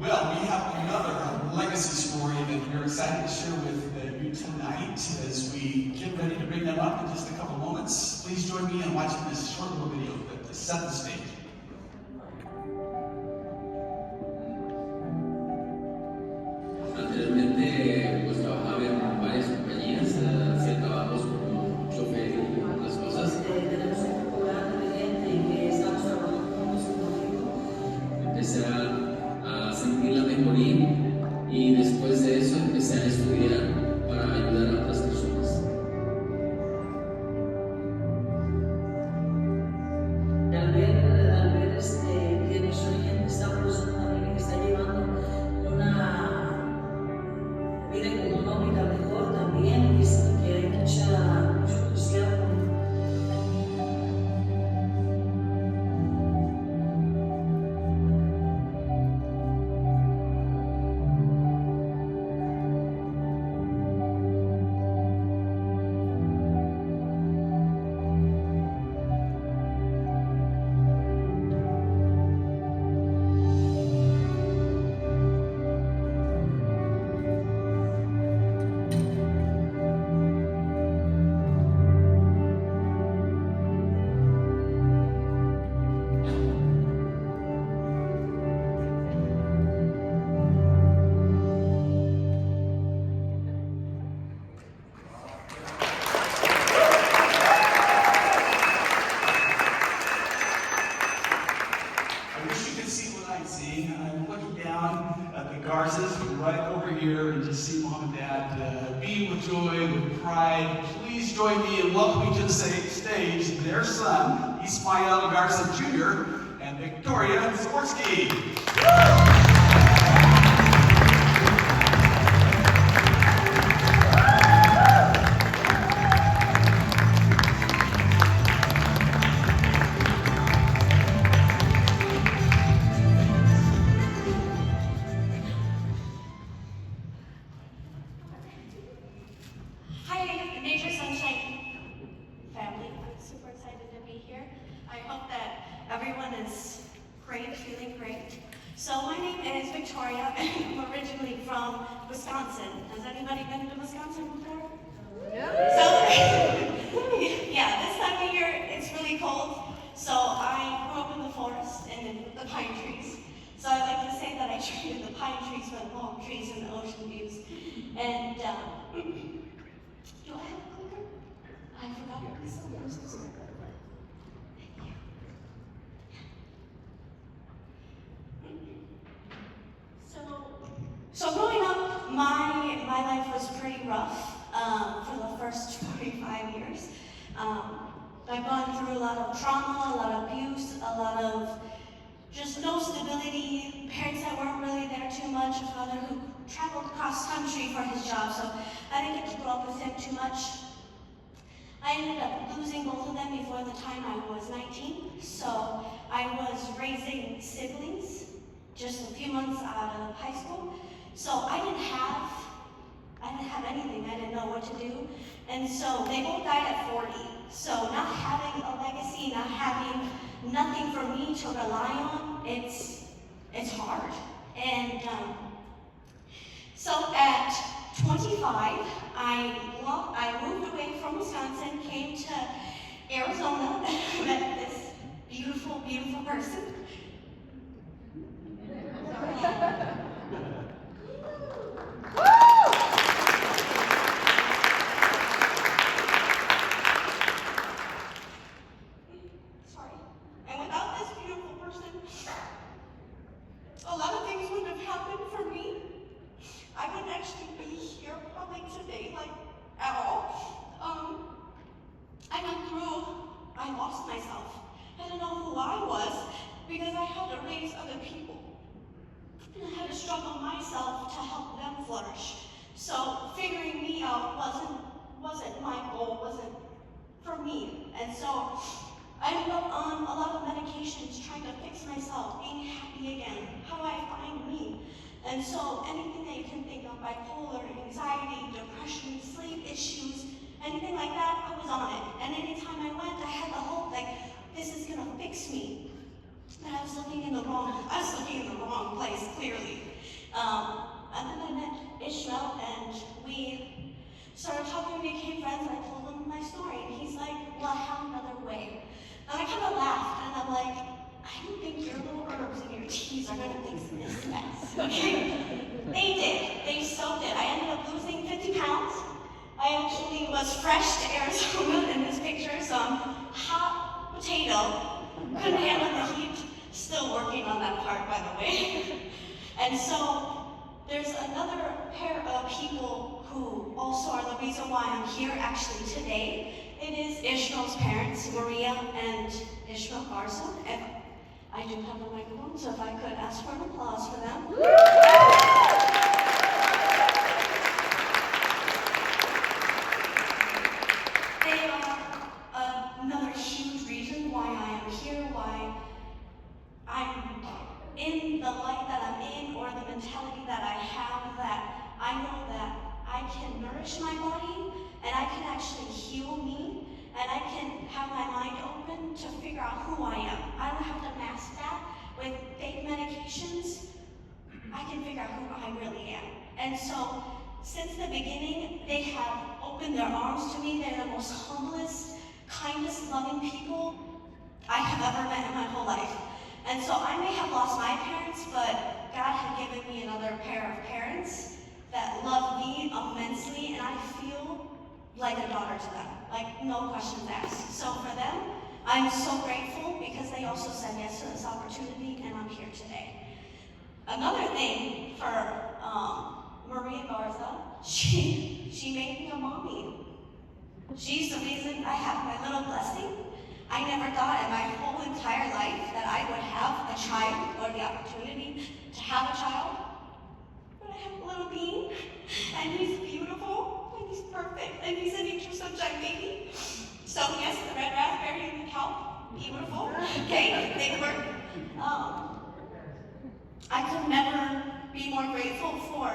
Well, we have another legacy story that we're excited to share with you tonight as we get ready to bring them up in just a couple moments. Please join me in watching this short little video that set the stage. Anteriormente, pues trabajaba en varias compañías, hacía trabajos como chofer y otras cosas. Tenemos un grupo grande de gente que estamos trabajando juntos en conjunto. Empecé a sentir la mejoría y después de eso empecé a estudiar para ayudar a otras personas. Al ver que nuestro oyente está una persona también que está llevando una vida económica mejor también, que hay mucho entusiasmo. I wish you could see what I see. I'm looking down at the Garzas right over here and just see Mom and Dad beaming with joy, with pride. Please join me in welcoming to the stage their son, Ismael Garza Jr. and Victoria Sowinski. Hi, Nature Sunshine family. I'm super excited to be here. I hope that everyone is great, feeling great. So my name is Victoria, and I'm originally from Wisconsin. Has anybody been to Wisconsin before? So, yeah, this time of year it's really cold. So I grew up in the forest and in the pine trees. So I like to say that I traded the pine trees for the palm trees and the ocean views. And do I have a clicker? I forgot what this was. Thank you. So growing up, my life was pretty rough for the first 25 years. I've gone through a lot of trauma, a lot of abuse, a lot of just no stability, parents that weren't really there too much, a father who traveled cross country for his job, so I didn't get to grow up with him too much. I ended up losing both of them before the time I was 19, so I was raising siblings just a few months out of high school. So I didn't have anything, I didn't know what to do. And so they both died at 40. So not having a legacy, not having nothing for me to rely on, it's hard. And so at 25, I moved away from Wisconsin, came to Arizona, met this beautiful, beautiful person. Sorry. And without this beautiful person, a lot of things wouldn't have happened for me. I wouldn't actually be here probably today, at all. I lost myself. I didn't know who I was because I had to raise other people. And I had to struggle myself to help them flourish. So figuring me out wasn't my goal, wasn't for me. And so I ended up on a lot of medications trying to fix myself, being happy again. How do I find me? And so anything that you can think of, bipolar, anxiety, depression, sleep issues, anything like that, I was on it. And anytime I went, I had the hope this is gonna fix me. But I was looking in the wrong place, clearly. And then I met Ismael, and we started talking, we became friends, and I told him my story, and he's like, well, I have another way. And I kind of laughed, and I'm like, I don't think your little herbs and your teas are gonna fix this mess, okay? They did, they so did. I ended up losing 50 pounds. I actually was fresh to Arizona in this picture, so I'm hot potato, couldn't handle the heat, still working on that part, by the way. And so, there's another pair of people who also are the reason why I'm here actually today. It is Ishmael's parents, Maria and Ismael Garza. And I do have a microphone, so if I could ask for an applause for them. They are another huge reason why I am here, why I'm in the light that I'm in, or the mentality that I have, that I know that I can nourish my body, and I can actually heal me, and I can have my mind open to figure out who I am. I don't have to mask that with fake medications. I can figure out who I really am. And so, since the beginning, they have opened their arms to me. They're the most humblest, kindest, loving people I have ever met in my whole life. And so I may have lost my parents, but God had given me another pair of parents that love me immensely, and I feel like a daughter to them, like no questions asked. So for them, I'm so grateful because they also said yes to this opportunity, and I'm here today. Another thing for Maria Garza, she made me a mommy. She's the reason I have my little blessing. I never thought in my whole entire life that I would have a child or the opportunity to have a child. But I have a little being, and he's beautiful, and he's perfect, and he's a nature sunshine baby. So yes, the red raspberry and the cow, beautiful. Okay, they work. I could never be more grateful for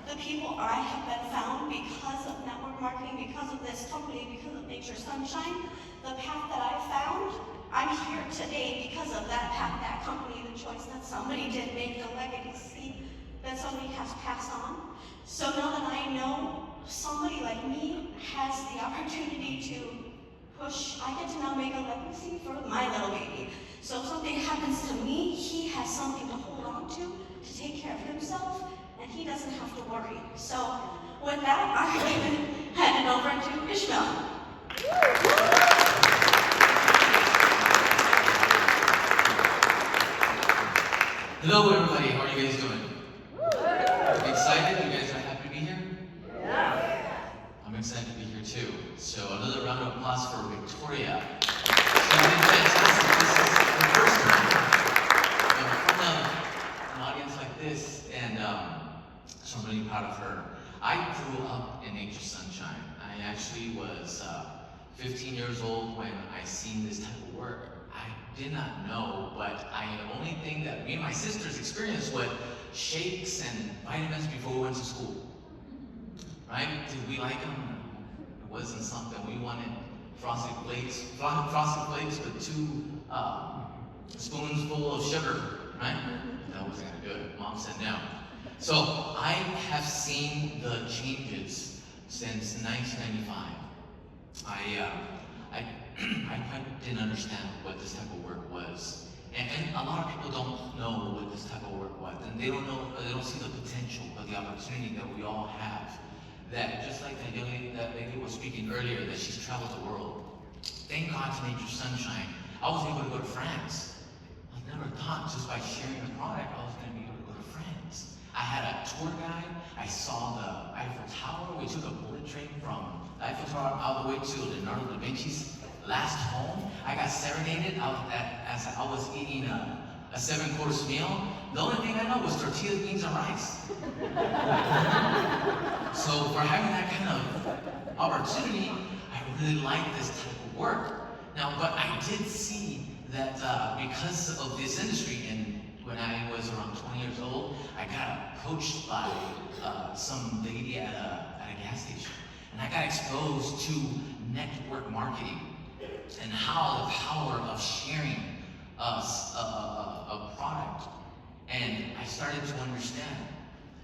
the people I have been found because of network marketing, because of this company, because of Nature Sunshine. The path that I found, I'm here today because of that path, that company, the choice that somebody did make, the legacy that somebody has passed on. So now that I know somebody like me has the opportunity to push, I get to now make a legacy for my little baby. So if something happens to me, he has something to hold on to take care of himself, and he doesn't have to worry. So with that, I'm going to hand it over to Ismael. Hello everybody, how are you guys doing? Excited? You guys are happy to be here? Yeah. I'm excited to be here too. So another round of applause for Victoria. She's been fantastic. This is her first time in front of an audience like this, and so I'm really proud of her. I grew up in Nature Sunshine. I actually was 15 years old when I seen this type of work. I did not know, but the only thing that me and my sisters experienced was shakes and vitamins before we went to school. Right? Did we like them? It wasn't something we wanted. Frosted Flakes with 2 spoons full of sugar, right? That wasn't gonna do it. Mom said no. So I have seen the changes since 1995. I didn't understand what this type of work was. And a lot of people don't know what this type of work was. And they don't see the potential of the opportunity that we all have. That just like that lady was speaking earlier, that she's traveled the world. Thank God to Nature Sunshine, I was able to go to France. I never thought just by sharing the product, I was gonna be able to go to France. I had a tour guide, I saw the Eiffel Tower. We took a bullet train from the Eiffel Tower all the way to Leonardo da Vinci's last home. I got serenaded as I was eating a 7-course meal. The only thing I know was tortillas, beans, and rice. So for having that kind of opportunity, I really like this type of work. Now, but I did see that because of this industry, and when I was around 20 years old, I got approached by some lady at a gas station, and I got exposed to network marketing and how the power of sharing a product. And I started to understand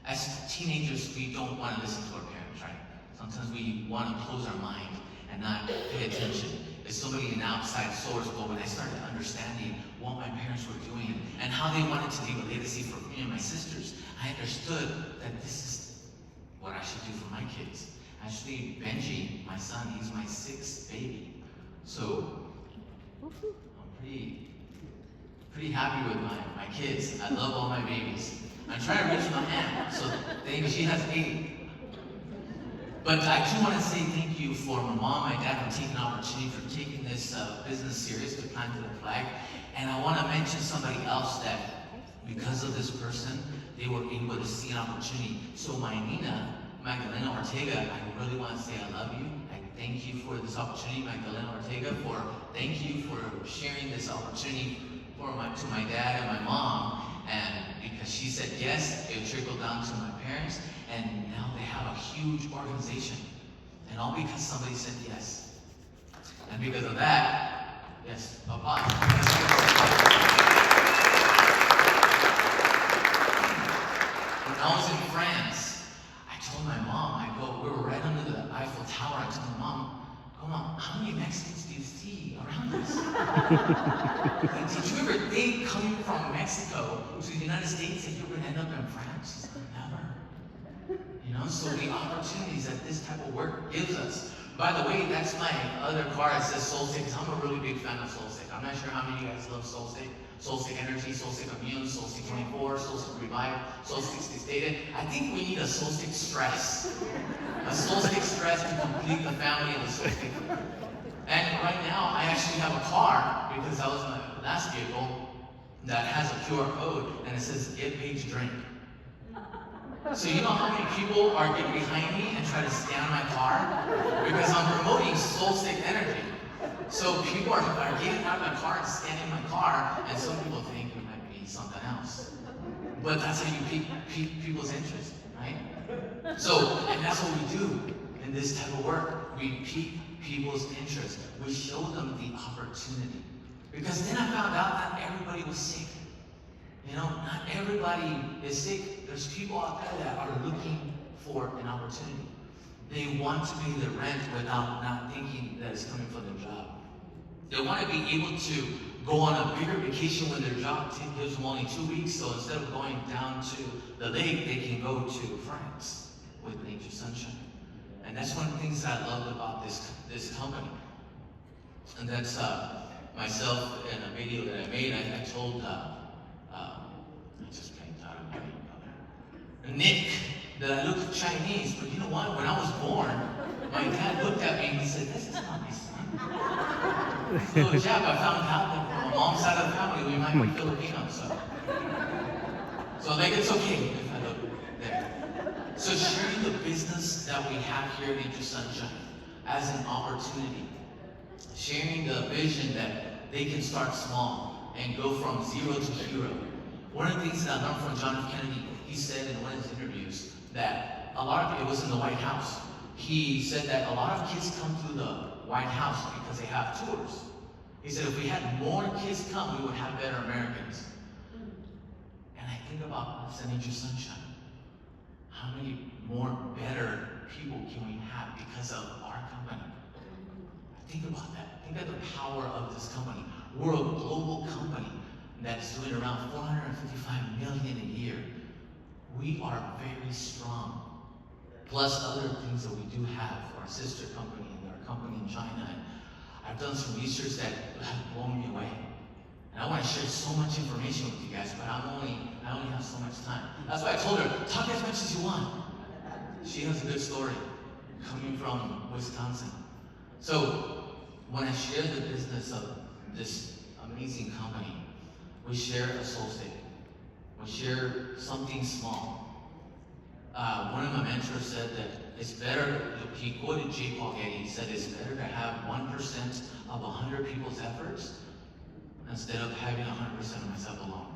As teenagers, we don't want to listen to our parents, right? Sometimes we want to close our mind and not pay attention. It's somebody an outside source, but when I started understanding what my parents were doing and how they wanted to leave a legacy for me and my sisters, I understood that this is what I should do for my kids. Actually, Benji, my son, he's my 6th baby. So I'm pretty happy with my kids. I love all my babies. I'm trying to reach my hand, so she has 8. But I do want to say thank you for my mom, my dad, for taking the opportunity, for taking this business serious, to plant the flag. And I want to mention somebody else that, because of this person, they were able to see an opportunity. So my Nina, Magdalena Ortega, I really want to say I love you. I thank you for this opportunity, Magdalena Ortega, thank you for sharing this opportunity to my dad and my mom. And because she said yes, it trickled down to my parents, and now they have a huge organization. And all because somebody said yes. And because of that, yes, Papa. When I was in France, I told my mom, we were right under the Eiffel Tower. I told my mom, come on, how many Mexicans do you see around us? Like, did you ever think coming from Mexico to the United States that you would end up in France? She's like, never. You know, so the opportunities that this type of work gives us. By the way, that's my other card. It says Soulstick, because I'm a really big fan of Soulstick. I'm not sure how many of you guys love Soulstick. Soulstick Energy, Soulstick Immune, Soulstick 24, Soulstick Revive, Soulstick Stated. I think we need a Soulstick Stress. A Soulstick Stress to complete the family of the Soulstick. And right now, I actually have a car, because that was my last vehicle, that has a QR code, and it says, get paid to drink. So you know how many people are getting behind me and try to stand my car? Because I'm promoting Soulstick Energy. So people are getting out of my car and standing in my car, and some people think it might be something else. But that's how you pique people's interest, right? So, and that's what we do in this type of work. We pique people's interest. We show them the opportunity. Because then I found out that everybody was sick. You know, not everybody is sick. There's people out there that are looking for an opportunity. They want to pay their rent without not thinking that it's coming from their job. They want to be able to go on a bigger vacation when their job gives them only 2 weeks. So instead of going down to the lake, they can go to France with Nature Sunshine. And that's one of the things that I loved about this company. And that's myself in a video that I made. I told I just blanked out of my name. Nick, that I looked Chinese, but you know what? When I was born, my dad looked at me and he said, "This is not my son." So, Jap, I found out that from my mom's side of the family, we might be Filipino, so like it's okay if I look there. So sharing the business that we have here at Nature Sunshine as an opportunity, sharing the vision that they can start small and go from 0 to hero. One of the things that I learned from John F. Kennedy, he said in one of his interviews that it was in the White House. He said that a lot of kids come to the White House because they have tours. He said if we had more kids come, we would have better Americans. And I think about us at Nature Sunshine. How many more better people can we have because of our company? Think about that. Think of the power of this company. We're a global company that's doing around $455 million a year. We are very strong. Plus other things that we do have for our sister company and our company in China. And I've done some research that have blown me away. And I want to share so much information with you guys, but I only have so much time. That's why I told her, talk as much as you want. She has a good story coming from Wisconsin. So when I share the business of this amazing company, we share a soul stake. We share something small. One of my mentors said that it's better, he quoted J. Paul Getty, he said it's better to have 1% of 100 people's efforts instead of having 100% of myself alone.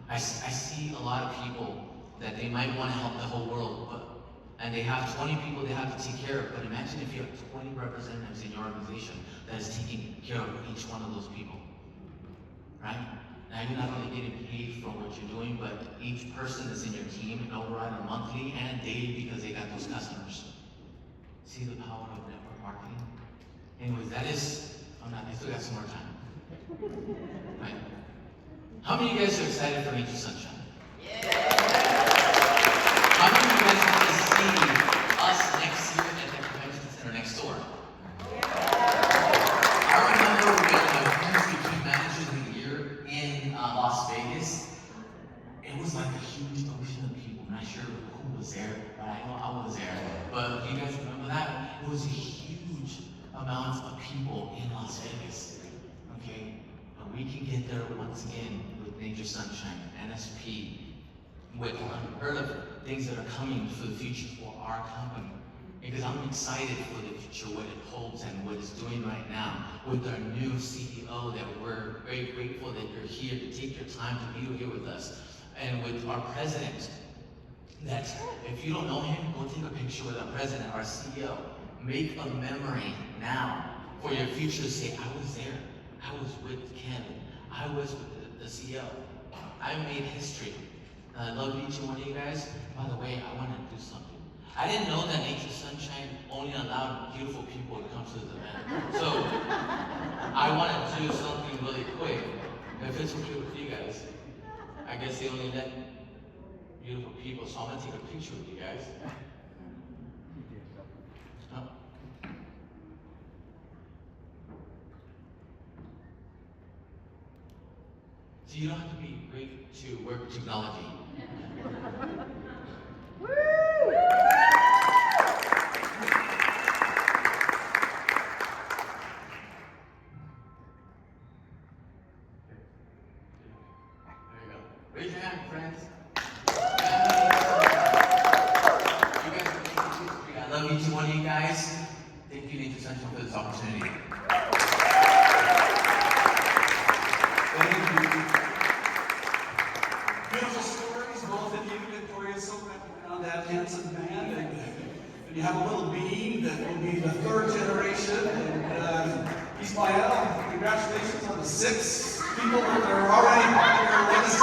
I see a lot of people that they might want to help the whole world, and they have 20 people they have to take care of, but imagine if you have 20 representatives in your organization that is taking care of each one of those people, right? Now you're not only getting paid for what you're doing, but each person that's in your team override on monthly and daily because they got those customers. See the power of network marketing? Anyways, that is, I still got some more time. Right? How many of you guys are excited for Nature Sunshine? Yeah. How many of you guys want to see us next year at the convention center next door? I remember when my parents became managers of the year in Las Vegas. It was like a huge ocean of people. I'm not sure who was there, but I know I was there. But do you guys remember that? It was a huge amount of people in Las Vegas. Okay? But we can get there once again with Nature Sunshine, Nsp, with unheard of things that are coming for the future for our company. Because I'm excited for the future, what it holds and what it's doing right now with our new CEO, that we're very grateful that you're here to take your time to be here with us. And with our president, that if you don't know him, go take a picture with our president, our CEO. Make a memory now for your future to say, I was there. I was with Ken. I was with the CEO. I made history. And I love each one of you guys. By the way, I want to do something. I didn't know that Nature Sunshine only allowed beautiful people to come to the event. So I want to do something really quick. If it's okay with you guys, I guess they only let beautiful people, so I'm going to take a picture with you guys. Oh. So you don't have to be great to work with technology. Raise your hand, friends. You guys are making history. I love each one of you guys. Thank you, Nature Sunshine, for this opportunity. Thank you. Beautiful stories, both of you. Victoria, so glad you found that handsome man. And you have a little bean that will be the third generation. And Ismael, congratulations on the 6 people that are already part of your legacy.